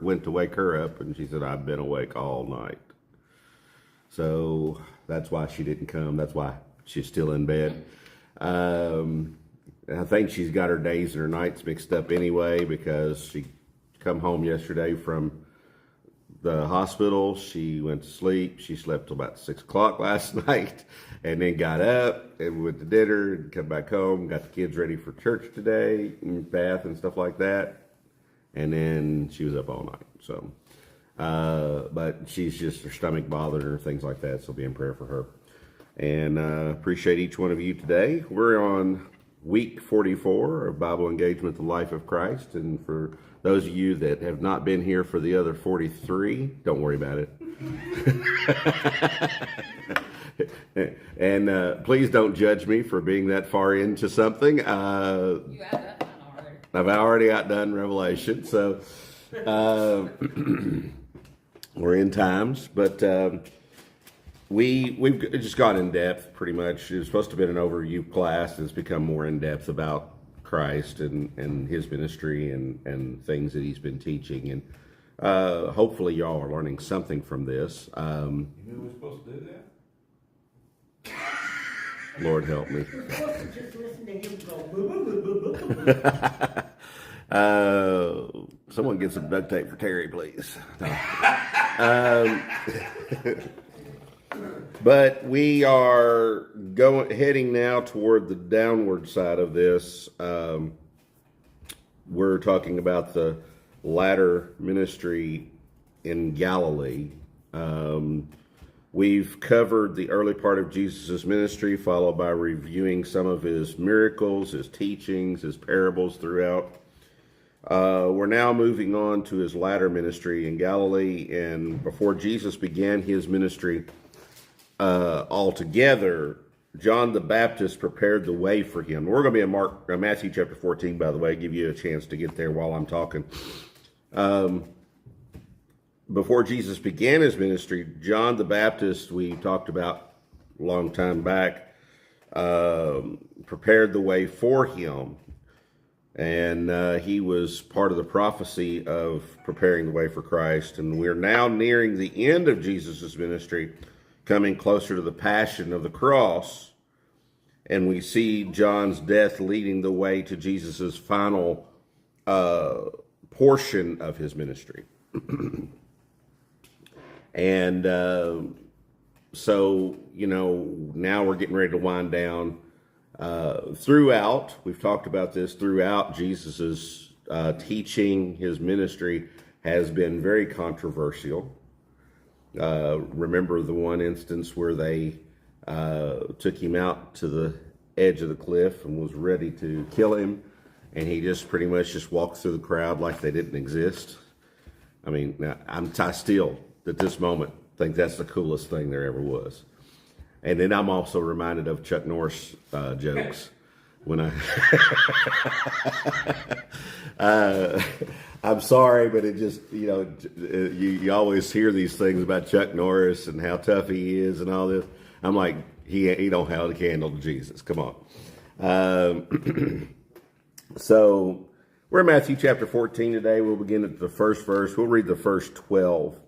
went to wake her up, and she said, I've been awake all night. So that's why she didn't come. That's why she's still in bed. I think she's got her days and her nights mixed up anyway, because she come home yesterday from the hospital. She went to sleep. She slept till about 6 o'clock last night, and then got up and went to dinner and come back home, got the kids ready for church today, and bath and stuff like that. And then she was up all night. So, but she's just, her stomach bothered her, things like that. So be in prayer for her. And appreciate each one of you today. We're on week 44 of Bible Engagement, the Life of Christ. And for those of you that have not been here for the other 43, don't worry about it. And please don't judge me for being that far into something. You have that already. I've already outdone Revelation. So we're in times, but we've just gone in depth pretty much. It was supposed to have been an overview class. It's become more in depth about Christ and his ministry and things that he's been teaching. And hopefully y'all are learning something from this. You knew we were supposed to do that? Lord help me. You're supposed to just listen to him go boo boo boo boo boo. Someone get some duct tape for Terry, please. But we are heading now toward the downward side of this. We're talking about the latter ministry in Galilee. We've covered the early part of Jesus' ministry, followed by reviewing some of his miracles, his teachings, his parables throughout. We're now moving on to his latter ministry in Galilee. And before Jesus began his ministry altogether, John the Baptist prepared the way for him. We're going to be in Matthew chapter 14, by the way, give you a chance to get there while I'm talking. Before Jesus began his ministry, John the Baptist, we talked about a long time back, prepared the way for him. And he was part of the prophecy of preparing the way for Christ. And we're now nearing the end of Jesus' ministry, coming closer to the passion of the cross. And we see John's death leading the way to Jesus' final portion of his ministry. And so, now we're getting ready to wind down. Throughout, we've talked about this, throughout Jesus's teaching, his ministry has been very controversial. Remember the one instance where they took him out to the edge of the cliff and was ready to kill him, and he just pretty much just walked through the crowd like they didn't exist. I mean, I still, at this moment, think that's the coolest thing there ever was. And then I'm also reminded of Chuck Norris jokes when I'm sorry, but it just, you always hear these things about Chuck Norris and how tough he is and all this. I'm like, he don't hold a candle to Jesus. Come on. So we're in Matthew chapter 14 today. We'll begin at the first verse. We'll read the first 12.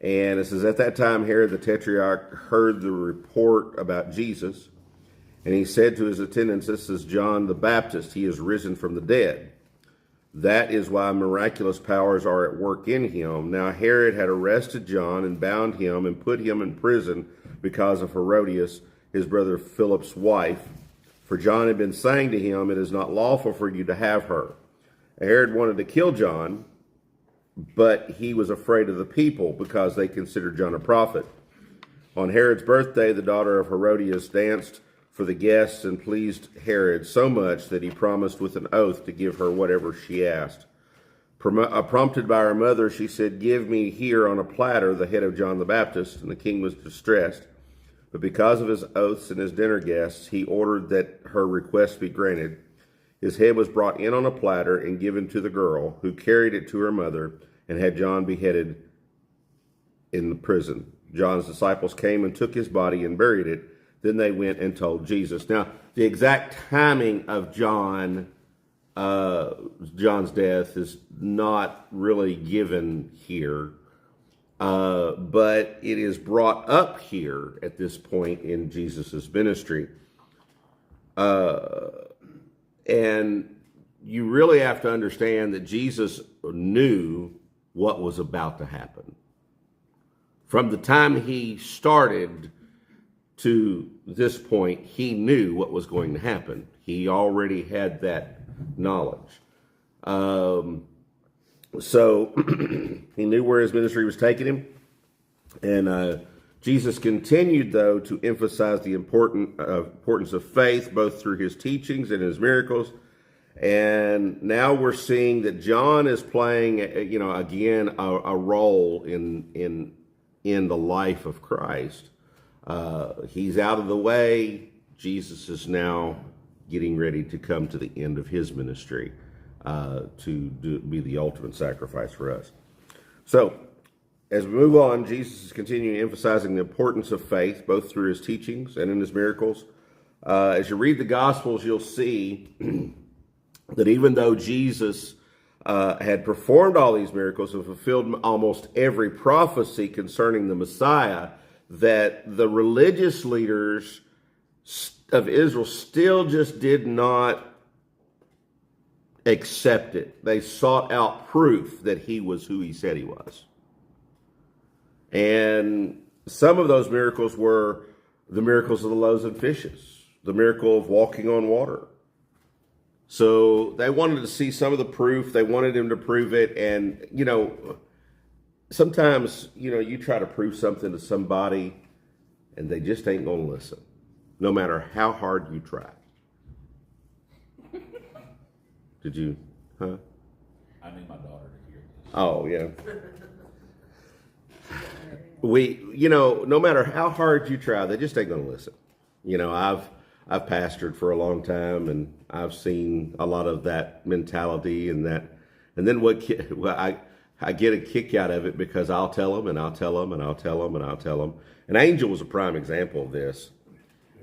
And it says, at that time, Herod the Tetrarch heard the report about Jesus, and he said to his attendants, this is John the Baptist. He is risen from the dead. That is why miraculous powers are at work in him. Now Herod had arrested John and bound him and put him in prison because of Herodias, his brother Philip's wife. For John had been saying to him, it is not lawful for you to have her. Herod wanted to kill John, but he was afraid of the people because they considered John a prophet. On Herod's birthday, the daughter of Herodias danced for the guests and pleased Herod so much that he promised with an oath to give her whatever she asked. Prompted by her mother, she said, give me here on a platter the head of John the Baptist, and the king was distressed. But because of his oaths and his dinner guests, he ordered that her request be granted. His head was brought in on a platter and given to the girl, who carried it to her mother and had John beheaded in the prison. John's disciples came and took his body and buried it. Then they went and told Jesus. Now, the exact timing of John John's death is not really given here, but it is brought up here at this point in Jesus's ministry. And you really have to understand that Jesus knew what was about to happen. From the time he started to this point, he knew what was going to happen. He already had that knowledge. So he knew where his ministry was taking him. And Jesus continued, though, to emphasize the importance of faith, both through his teachings and his miracles. And now we're seeing that John is playing, again, a role in the life of Christ. He's out of the way. Jesus is now getting ready to come to the end of his ministry to be the ultimate sacrifice for us. So, as we move on, Jesus is continuing emphasizing the importance of faith, both through his teachings and in his miracles. As you read the Gospels, you'll see that even though Jesus had performed all these miracles and fulfilled almost every prophecy concerning the Messiah, that the religious leaders of Israel still just did not accept it. They sought out proof that he was who he said he was. And some of those miracles were the miracles of the loaves and fishes, the miracle of walking on water. So they wanted to see some of the proof. They wanted him to prove it. And, sometimes, you try to prove something to somebody and they just ain't going to listen, no matter how hard you try. Did you, huh? I need my daughter to hear this. Oh, yeah. No matter how hard you try, they just ain't going to listen. I've pastored for a long time, and I've seen a lot of that mentality and that. And then I get a kick out of it because I'll tell them and I'll tell them and I'll tell them and I'll tell them. And Angel was a prime example of this.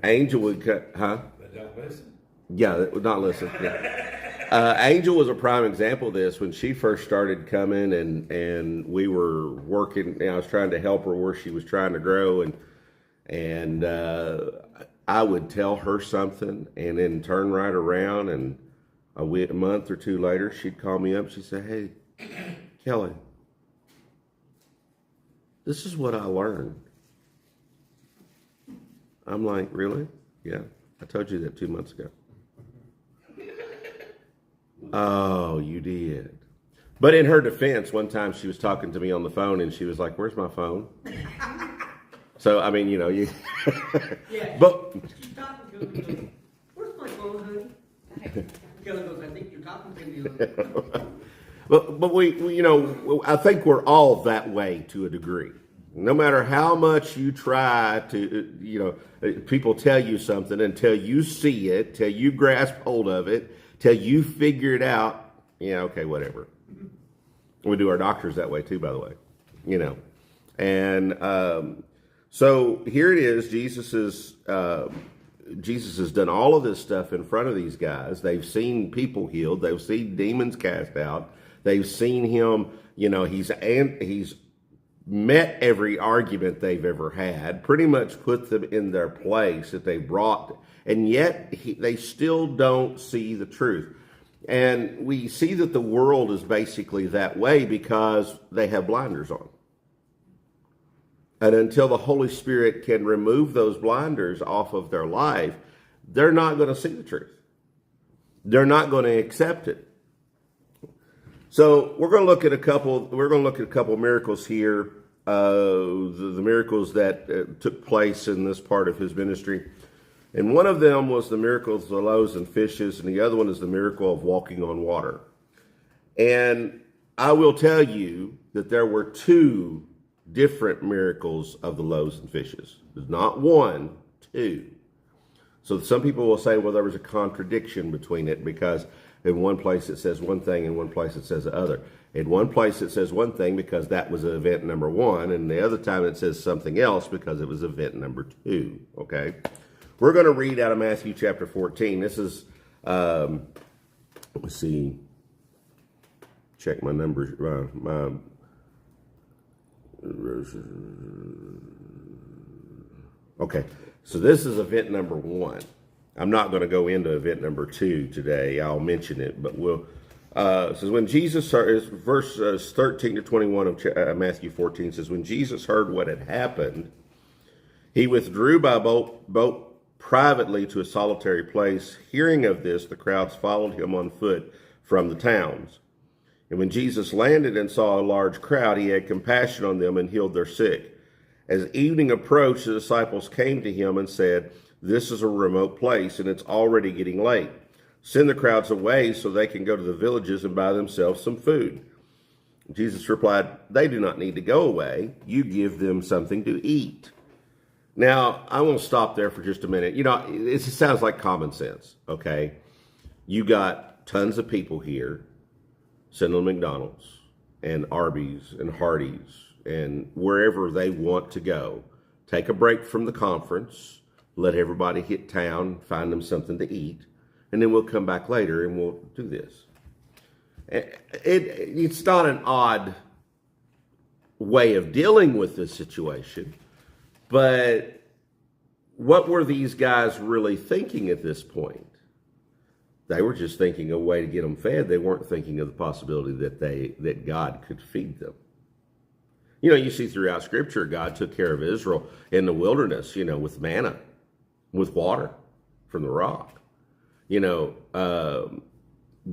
Angel would huh? But don't listen. Yeah, not listen. Yeah. Angel was a prime example of this when she first started coming, and we were working. I was trying to help her where she was trying to grow, and I would tell her something, and then turn right around, and a month or two later, she'd call me up. She'd say, "Hey, Kelly, this is what I learned." I'm like, "Really? Yeah, I told you that 2 months ago." Oh, you did. But in her defense, one time she was talking to me on the phone and she was like, "Where's my phone?" So, I mean, you. Yeah. But. She's talking to me. Where's my phone, honey? Kelly goes, "I think you're talking to me." But we, I think we're all that way to a degree. No matter how much you try to, people tell you something until you see it, till you grasp hold of it, till you figure it out. Yeah, okay, whatever. We do our doctors that way too, by the way. And so here it is. Jesus has done all of this stuff in front of these guys. They've seen people healed. They've seen demons cast out. They've seen him. He's met every argument they've ever had. Pretty much put them in their place that they brought. And yet, they still don't see the truth. And we see that the world is basically that way because they have blinders on. And until the Holy Spirit can remove those blinders off of their life, they're not going to see the truth. They're not going to accept it. So we're going to look at a couple miracles here. The miracles that took place in this part of his ministry. And one of them was the miracle of the loaves and fishes, and the other one is the miracle of walking on water. And I will tell you that there were two different miracles of the loaves and fishes. There's not one, two. So some people will say, well, there was a contradiction between it because in one place it says one thing, in one place it says the other. In one place it says one thing because that was event number one, and the other time it says something else because it was event number two, okay? We're going to read out of Matthew chapter 14. This is let's see, check my numbers, okay, so this is event number 1. I'm not going to go into event number 2 today. I'll mention it, but says when Jesus, verse 13 to 21 of Matthew 14 says, when Jesus heard what had happened, he withdrew by boat privately to a solitary place. Hearing of this, the crowds followed him on foot from the towns. And when Jesus landed and saw a large crowd, he had compassion on them and healed their sick. As evening approached, the disciples came to him and said, this is a remote place, and it's already getting late. Send the crowds away so they can go to the villages and buy themselves some food. Jesus replied, they do not need to go away. You give them something to eat. Now, I won't stop there for just a minute. You know, it sounds like common sense, okay? You got tons of people here, send them to McDonald's and Arby's and Hardee's and wherever they want to go. Take a break from the conference, let everybody hit town, find them something to eat, and then we'll come back later and we'll do this. It's not an odd way of dealing with this situation, but what were these guys really thinking at this point? They were just thinking of a way to get them fed. They weren't thinking of the possibility that God could feed them. You know, you see throughout Scripture, God took care of Israel in the wilderness, you know, with manna, with water from the rock. You know,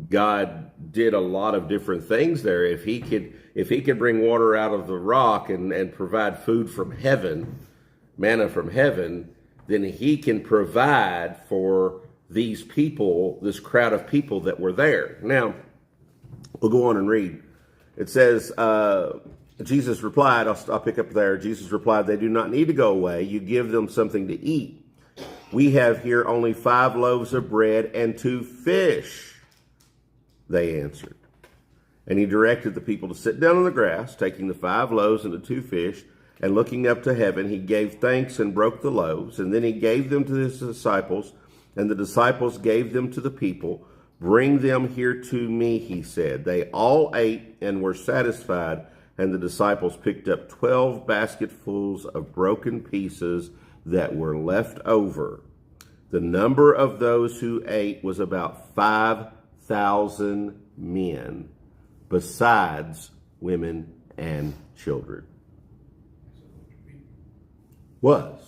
God did a lot of different things there. If he could bring water out of the rock and provide food from heaven, manna from heaven, then he can provide for these people, this crowd of people that were there. Now, we'll go on and read. It says, Jesus replied, I'll pick up there. Jesus replied, they do not need to go away. You give them something to eat. We have here only 5 loaves of bread and 2 fish, they answered. And he directed the people to sit down on the grass, taking the 5 loaves and the 2 fish, and looking up to heaven, he gave thanks and broke the loaves, and then he gave them to his disciples, and the disciples gave them to the people. Bring them here to me, he said. They all ate and were satisfied, and the disciples picked up 12 basketfuls of broken pieces that were left over. The number of those who ate was about 5,000 men, besides women and children. Was.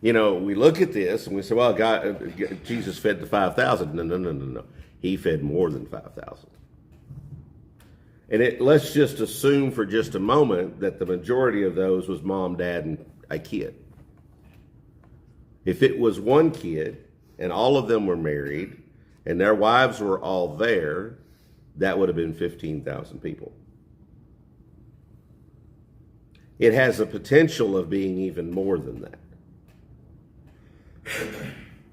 You know, we look at this and we say, well, Jesus fed the 5,000. No. He fed more than 5,000. And let's just assume for just a moment that the majority of those was mom, dad, and a kid. If it was one kid and all of them were married and their wives were all there, that would have been 15,000 people. It has a potential of being even more than that.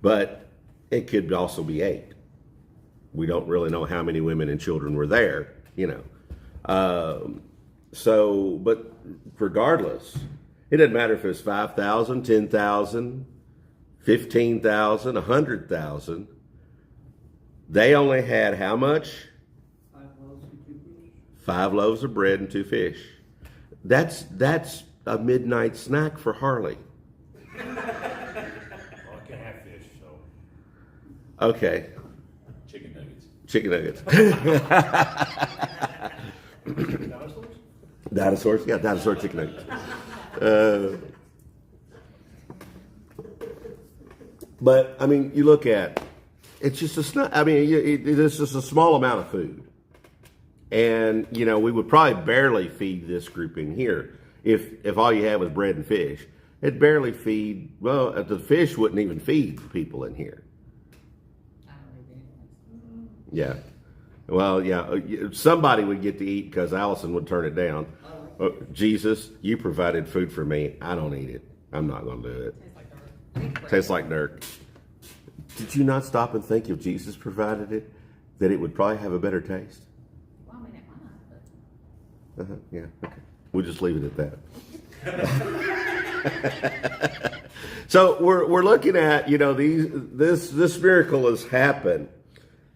But it could also be 8. We don't really know how many women and children were there, you know. But regardless, it doesn't matter if it's 5,000, 10,000, 15,000, 100,000. They only had how much? 5 loaves and 2 fish. 5 loaves of bread and 2 fish. That's a midnight snack for Harley. Well, I can't have fish, so. Okay. Chicken nuggets. Chicken nuggets. Dinosaurs? Dinosaurs? Yeah, dinosaur chicken nuggets. But, I mean, you look at, it's just it's just a small amount of food. And, you know, we would probably barely feed this group in here if all you had was bread and fish. It'd barely feed, well, the fish wouldn't even feed the people in here. Yeah. Well, yeah, somebody would get to eat because Allison would turn it down. Jesus, you provided food for me. I don't eat it. I'm not going to do it. Tastes like dirt. Did you not stop and think if Jesus provided it, that it would probably have a better taste? Well, I mean, it might, but... Yeah, okay. We'll just leave it at that. So we're looking at, you know, this miracle has happened.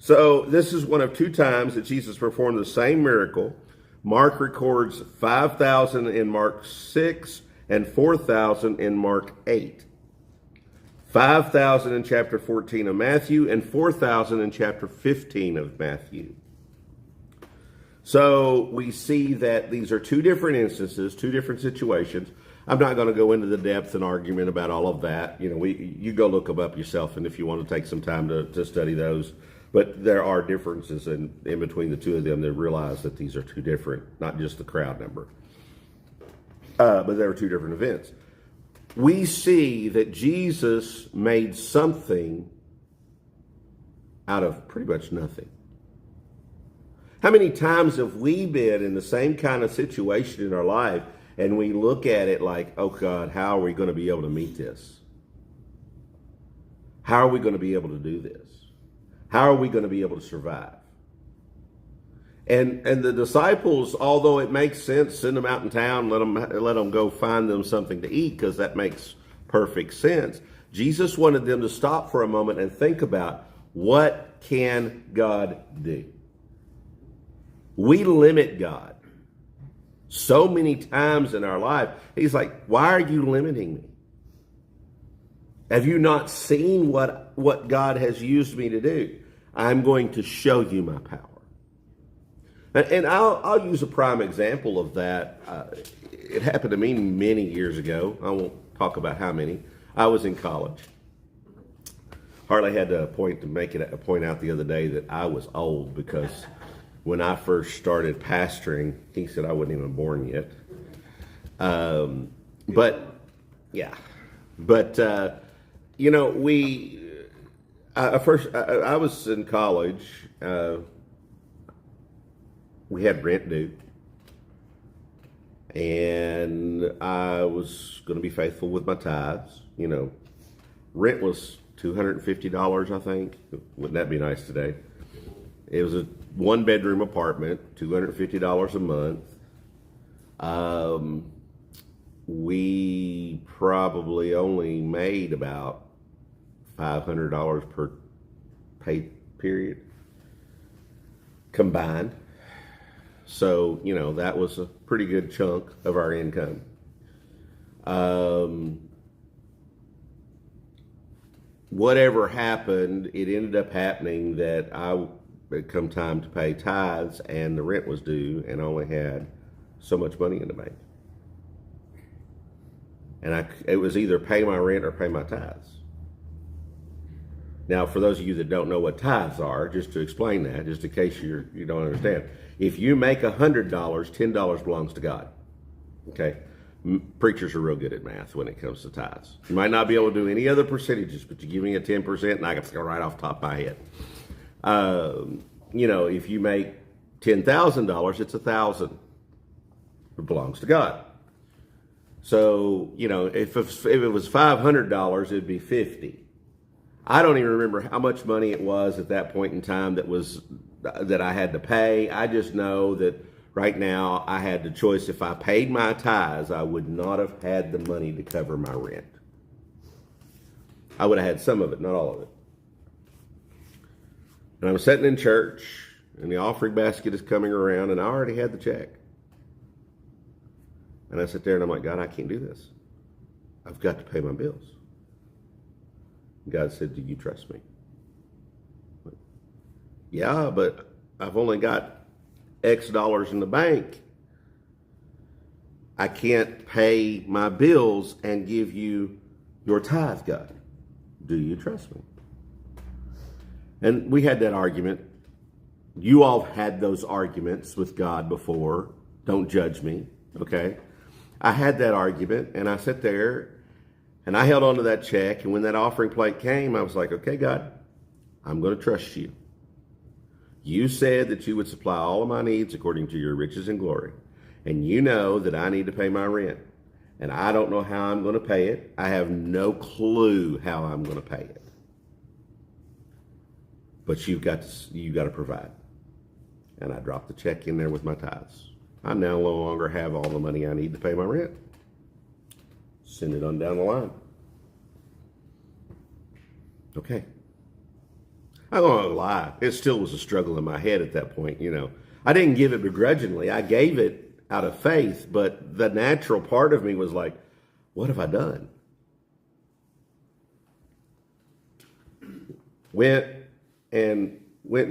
So this is one of two times that Jesus performed the same miracle. Mark records 5,000 in Mark 6 and 4,000 in Mark 8. 5,000 in chapter 14 of Matthew and 4,000 in chapter 15 of Matthew. So we see that these are two different instances, two different situations. I'm not going to go into the depth and argument about all of that. You go look them up yourself, and if you want to take some time to study those. But there are differences in between the two of them. They realize that these are two different, not just the crowd number. But there are two different events. We see that Jesus made something out of pretty much nothing. How many times have we been in the same kind of situation in our life and we look at it like, oh God, how are we going to be able to meet this? How are we going to be able to do this? How are we going to be able to survive? And the disciples, although it makes sense, send them out in town, let them go find them something to eat, because that makes perfect sense. Jesus wanted them to stop for a moment and think about, what can God do? We limit God so many times in our life. He's like, why are you limiting me? Have you not seen what God has used me to do? I'm going to show you my power. And I'll use a prime example of that. It happened to me many years ago. I won't talk about how many. I was in college. Harley had to point out the other day that I was old, because when I first started pastoring, he said I wasn't even born yet. I was in college. We had rent due, and I was going to be faithful with my tithes. Rent was $250, I think. Wouldn't that be nice today? It was a one-bedroom apartment, $250 a month. We probably only made about $500 per pay period combined. So, that was a pretty good chunk of our income. Whatever happened, it ended up happening that it come time to pay tithes, and the rent was due, and I only had so much money in the bank. And it was either pay my rent or pay my tithes. Now, for those of you that don't know what tithes are, just to explain that, just in case you don't understand, if you make $100, $10 belongs to God. Okay? Preachers are real good at math when it comes to tithes. You might not be able to do any other percentages, but you give me a 10%, and I can go right off the top of my head. If you make $10,000, it's $1,000. It belongs to God. So, if it was $500, it'd be $50. I don't even remember how much money it was at that point in time that I had to pay. I just know that right now I had the choice. If I paid my tithes, I would not have had the money to cover my rent. I would have had some of it, not all of it. And I'm sitting in church, and the offering basket is coming around, and I already had the check. And I sit there and I'm like, God, I can't do this. I've got to pay my bills. God said, do you trust me? Yeah, but I've only got X dollars in the bank. I can't pay my bills and give you your tithe, God. Do you trust me? And we had that argument. You all had those arguments with God before. Don't judge me, okay? I had that argument, and I sat there, and I held on to that check, and when that offering plate came, I was like, okay, God, I'm going to trust you. You said that you would supply all of my needs according to your riches and glory, and you know that I need to pay my rent, and I don't know how I'm going to pay it. I have no clue how I'm going to pay it. But you've got to provide. And I dropped the check in there with my tithes. I now no longer have all the money I need to pay my rent. Send it on down the line. Okay. I'm going to lie. It still was a struggle in my head at that point, you know. I didn't give it begrudgingly. I gave it out of faith, but the natural part of me was like, what have I done? Went and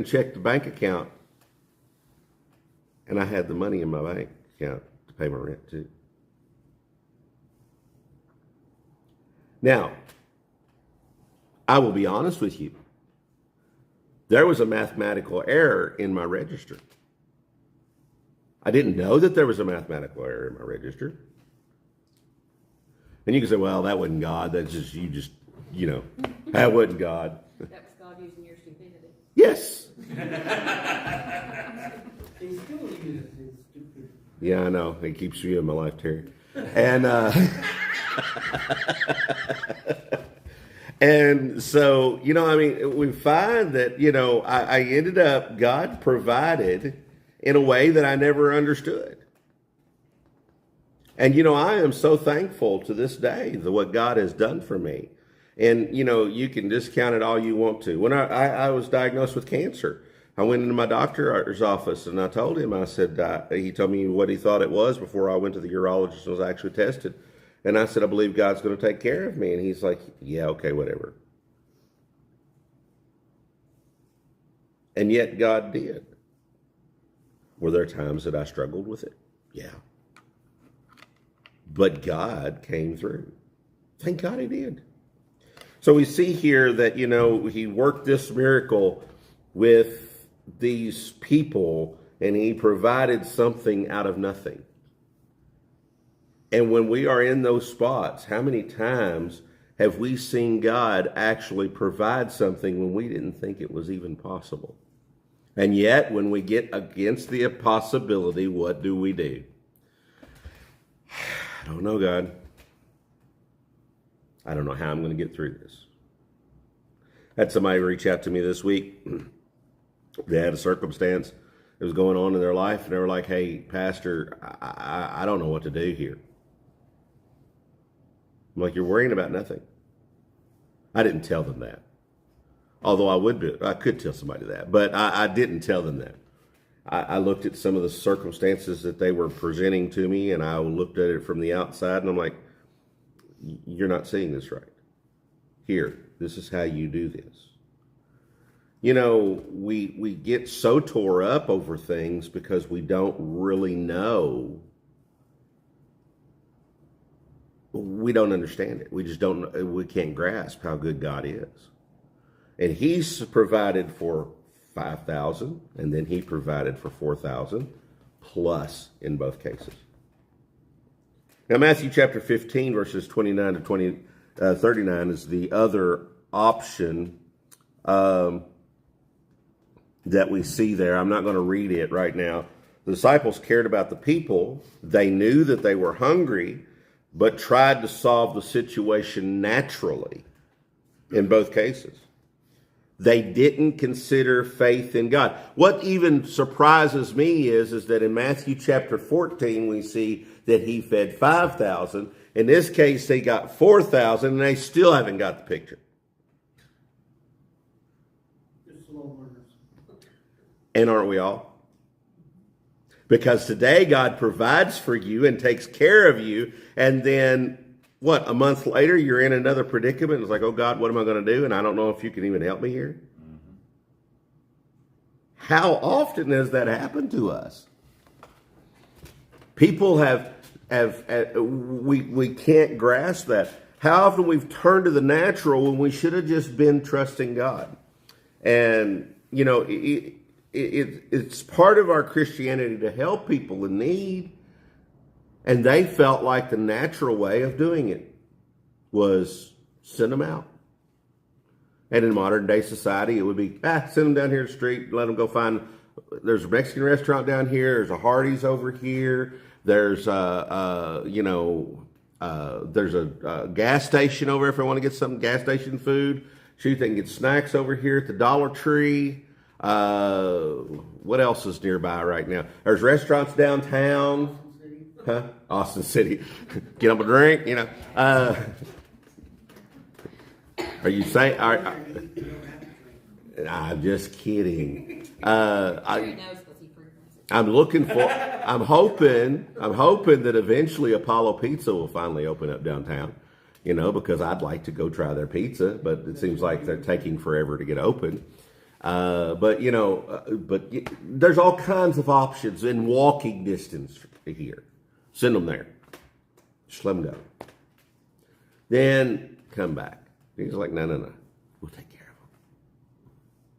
checked the bank account, and I had the money in my bank account to pay my rent too. Now, I will be honest with you. There was a mathematical error in my register. I didn't know that there was a mathematical error in my register. And you can say, well, that wasn't God. That's just, you know, that wasn't God. That was God using your stupidity. Yes. They still use his stupid. Yeah, I know. It keeps you in my life, Terry. And, and so, you know, I mean, we find that, you know, I ended up, God provided in a way that I never understood. And, you know, I am so thankful to this day for what God has done for me. And, you know, you can discount it all you want to. When I was diagnosed with cancer, I went into my doctor's office and I told him, I said, he told me what he thought it was before I went to the urologist and was actually tested. And I said, I believe God's going to take care of me. And he's like, yeah, okay, whatever. And yet God did. Were there times that I struggled with it? Yeah. But God came through. Thank God he did. So we see here that, you know, he worked this miracle with these people and he provided something out of nothing. And when we are in those spots, how many times have we seen God actually provide something when we didn't think it was even possible? And yet, when we get against the impossibility, what do? I don't know, God. I don't know how I'm going to get through this. I had somebody reach out to me this week. They had a circumstance that was going on in their life, and they were like, hey, Pastor, I don't know what to do here. I'm like, you're worrying about nothing. I didn't tell them that. Although I could tell somebody that, but I didn't tell them that. I looked at some of the circumstances that they were presenting to me, and I looked at it from the outside, and I'm like, you're not seeing this right. Here, this is how you do this. You know, we get so tore up over things because we don't really know. We don't understand it. We just don't, we can't grasp how good God is. And he's provided for 5,000, and then he provided for 4,000 plus in both cases. Now, Matthew chapter 15, verses 29 to 39 is the other option that we see there. I'm not going to read it right now. The disciples cared about the people. They knew that they were hungry, but tried to solve the situation naturally in both cases. They didn't consider faith in God. What even surprises me is that in Matthew chapter 14, we see that he fed 5,000. In this case, they got 4,000, and they still haven't got the picture. Just slow learners. And aren't we all? Because today God provides for you and takes care of you, and then what, a month later, you're in another predicament. It's like, oh, God, what am I going to do? And I don't know if you can even help me here. Mm-hmm. How often has that happened to us? People we can't grasp that. How often we've turned to the natural when we should have just been trusting God. And, you know, it's part of our Christianity to help people in need. And they felt like the natural way of doing it was send them out. And in modern day society, it would be, send them down here the street, let them go find, there's a Mexican restaurant down here, there's a Hardee's over here, there's there's a gas station over if I want to get some gas station food. Shoot, they can get snacks over here at the Dollar Tree. What else is nearby right now? There's restaurants downtown. Huh? Austin City. Get them a drink, you know. Are you saying? I'm just kidding. Jerry knows because he frequents it. I'm hoping that eventually Apollo Pizza will finally open up downtown, because I'd like to go try their pizza, but it seems like they're taking forever to get open. But there's all kinds of options in walking distance here. Send them there. Just let them go. Then come back. He's like, no. We'll take care of them.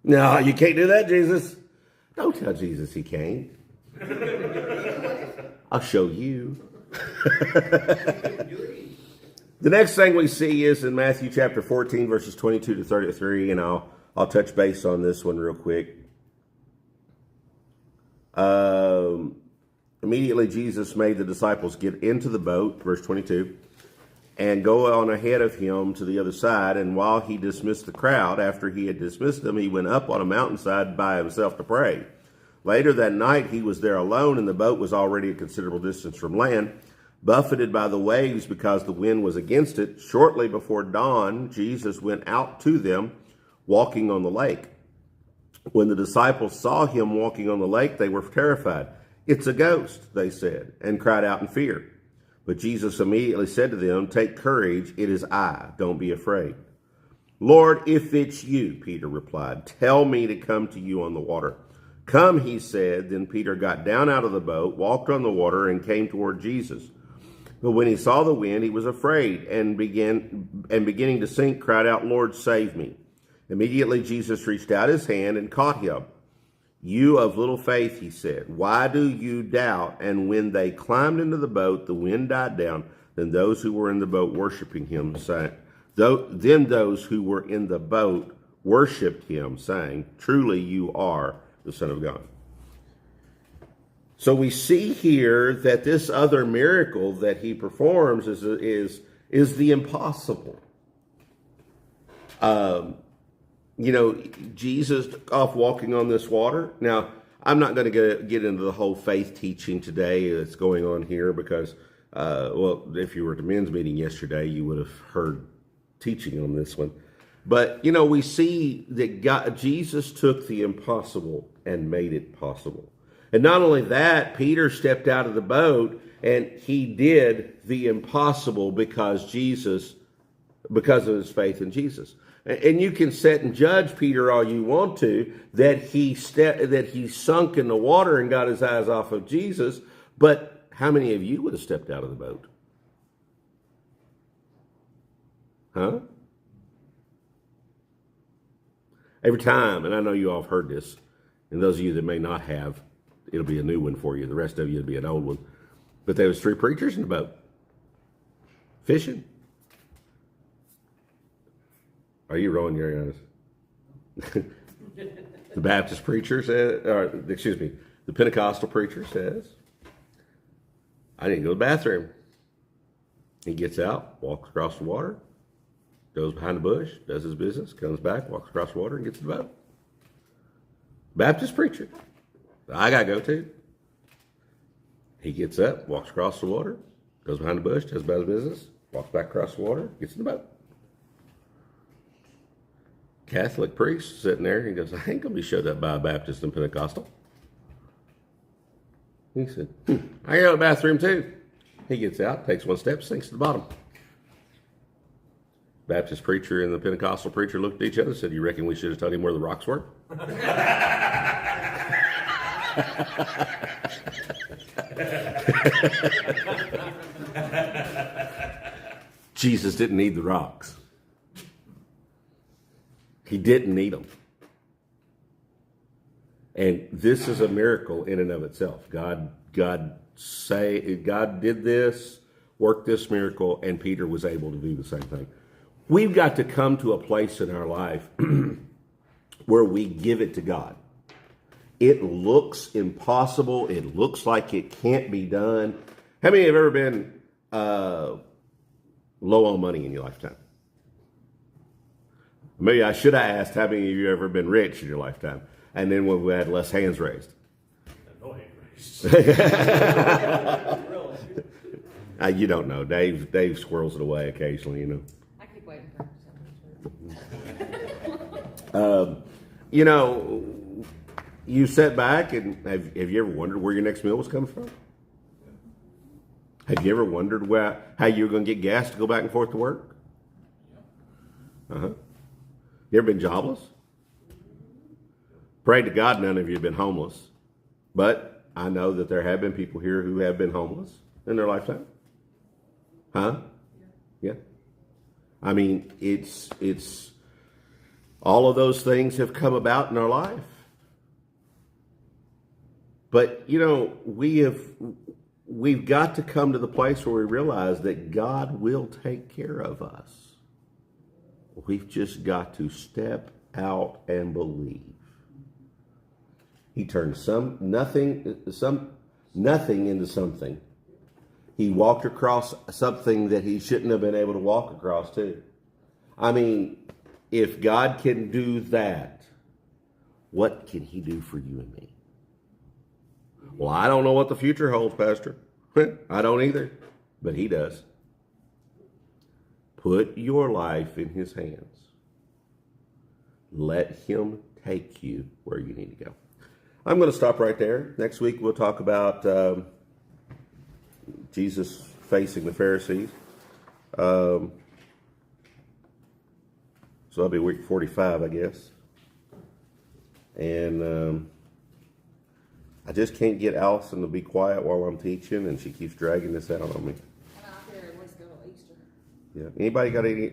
No, you can't do that, Jesus. Don't tell Jesus he can't. I'll show you. The next thing we see is in Matthew chapter 14, verses 22 to 33, and I'll touch base on this one real quick. Immediately Jesus made the disciples get into the boat, verse 22, and go on ahead of him to the other side. And while he dismissed the crowd, after he had dismissed them, he went up on a mountainside by himself to pray. Later that night he was there alone, and the boat was already a considerable distance from land, buffeted by the waves because the wind was against it. Shortly before dawn, Jesus went out to them, walking on the lake. When the disciples saw him walking on the lake, they were terrified. "It's a ghost," they said, and cried out in fear. But Jesus immediately said to them, "Take courage, it is I, don't be afraid." "Lord, if it's you," Peter replied, "tell me to come to you on the water." "Come," he said. Then Peter got down out of the boat, walked on the water, and came toward Jesus. But when he saw the wind, he was afraid, and beginning to sink, cried out, "Lord, save me." Immediately Jesus reached out his hand and caught him. "You of little faith," he said, "why do you doubt?" And when they climbed into the boat, the wind died down. Then those who were in the boat worshiping him, saying, "Truly you are the Son of God." So we see here that this other miracle that he performs is the impossible. Jesus took off walking on this water. Now, I'm not going to get into the whole faith teaching today that's going on here because, if you were at the men's meeting yesterday, you would have heard teaching on this one. But, we see that Jesus took the impossible and made it possible. And not only that, Peter stepped out of the boat and he did the impossible because of his faith in Jesus. And you can sit and judge Peter all you want to, that he sunk in the water and got his eyes off of Jesus. But how many of you would have stepped out of the boat? Huh? Every time, and I know you all have heard this, and those of you that may not have, it'll be a new one for you. The rest of you, it'll be an old one. But there was 3 preachers in the boat, fishing. Are you rolling your eyes? The Baptist preacher says, the Pentecostal preacher says, "I need to go to the bathroom." He gets out, walks across the water, goes behind the bush, does his business, comes back, walks across the water, and gets in the boat. Baptist preacher. I got to go too. He gets up, walks across the water, goes behind the bush, does his business, walks back across the water, gets in the boat. Catholic priest sitting there, he goes, "I ain't going to be showed up by a Baptist and Pentecostal." He said, "I go to the bathroom too." He gets out, takes 1 step, sinks to the bottom. Baptist preacher and the Pentecostal preacher looked at each other and said, "You reckon we should have told him where the rocks were?" Jesus didn't need the rocks. He didn't need them. And this is a miracle in and of itself. God did this, worked this miracle, and Peter was able to do the same thing. We've got to come to a place in our life where we give it to God. It looks impossible. It looks like it can't be done. How many have ever been low on money in your lifetime? Maybe I should have asked how many of you have ever been rich in your lifetime, and then when we had less hands raised. No hand raised. You don't know. Dave squirrels it away occasionally, I keep waiting for him to tell me the truth. You know, you sit back and have you ever wondered where your next meal was coming from? Have you ever wondered how you were going to get gas to go back and forth to work? Uh-huh. You ever been jobless? Pray to God none of you have been homeless. But I know that there have been people here who have been homeless in their lifetime. Huh? Yeah. I mean, it's all of those things have come about in our life. But, you know, we've got to come to the place where we realize that God will take care of us. We've just got to step out and believe. He turned nothing into something. He walked across something that he shouldn't have been able to walk across too. I mean, if God can do that, what can he do for you and me? Well, I don't know what the future holds, Pastor. I don't either, but he does. Put your life in his hands. Let him take you where you need to go. I'm going to stop right there. Next week we'll talk about Jesus facing the Pharisees. So that'll be week 45, I guess. And I just can't get Allison to be quiet while I'm teaching, and she keeps dragging this out on me. And I hear it was go to Easter. Yeah. Anybody got any?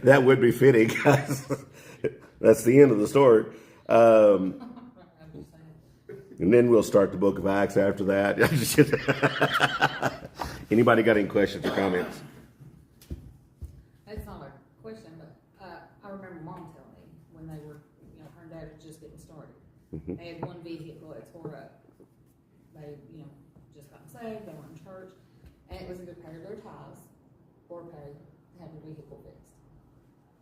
That would be fitting, guys. That's the end of the story. I'm just saying. And then we'll start the book of Acts after that. Anybody got any questions or comments? It's not a question, but I remember Mom telling me when they were, her and Dad was just getting started. Mm-hmm. They had one vehicle that tore up. They, just got saved. They went in church, and it was either pay their tithes or pay to have the vehicle fixed.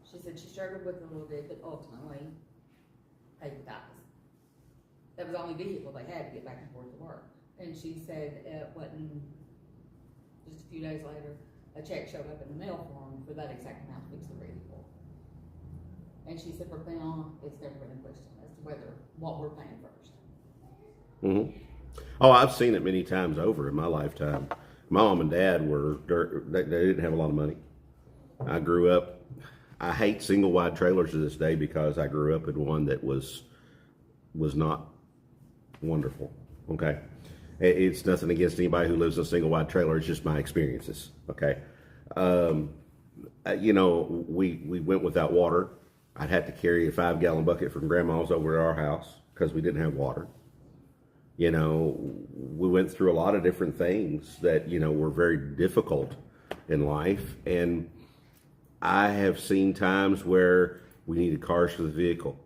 She said she struggled with it a little bit, but ultimately paid the tithes. That was the only vehicle they had to get back and forth to work. And she said it wasn't just a few days later, a check showed up in the mail for them for that exact amount to fix the vehicle. And she said, from then on, it's never been a question as to whether what we're paying first. Mm-hmm. Oh, I've seen it many times over in my lifetime. My mom and dad they didn't have a lot of money. I grew up, I hate single wide trailers to this day because I grew up in one that was not wonderful. Okay. It's nothing against anybody who lives in a single wide trailer. It's just my experiences. Okay. We went without water. I'd have to carry a 5-gallon bucket from grandma's over to our house because we didn't have water. We went through a lot of different things that, were very difficult in life. And I have seen times where we needed cars for the vehicle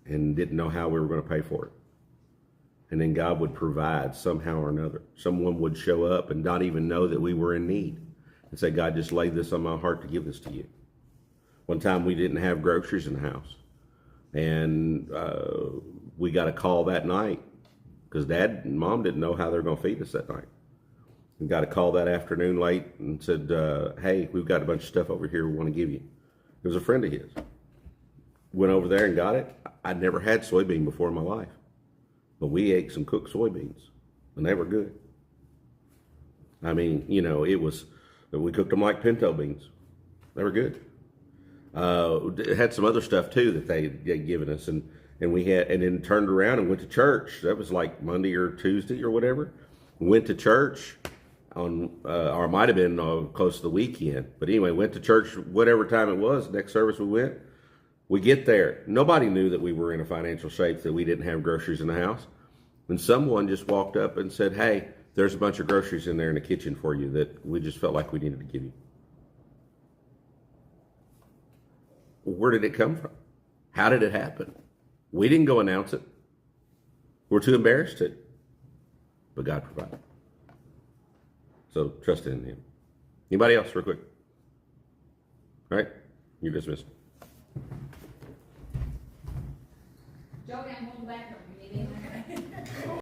and didn't know how we were going to pay for it. And then God would provide somehow or another. Someone would show up and not even know that we were in need and say, God, just laid this on my heart to give this to you. One time we didn't have groceries in the house. And we got a call that night because Dad and Mom didn't know how they were going to feed us that night. We got a call that afternoon late and said, hey, we've got a bunch of stuff over here we want to give you. It was a friend of his. Went over there and got it. I'd never had soybean before in my life. But we ate some cooked soybeans, and they were good. I mean, we cooked them like pinto beans. They were good. It had some other stuff too that they had given us, and then turned around and went to church. That was like Monday or Tuesday or whatever. Went to church on, or it might have been close to the weekend. But anyway, went to church whatever time it was. Next service we went. We get there. Nobody knew that we were in a financial shape, that we didn't have groceries in the house. And someone just walked up and said, hey, there's a bunch of groceries in there in the kitchen for you that we just felt like we needed to give you. Where did it come from? How did it happen? We didn't go announce it. We're too embarrassed to. But God provided. So trust in him. Anybody else real quick? All right, you're dismissed. Joe, I'm holding back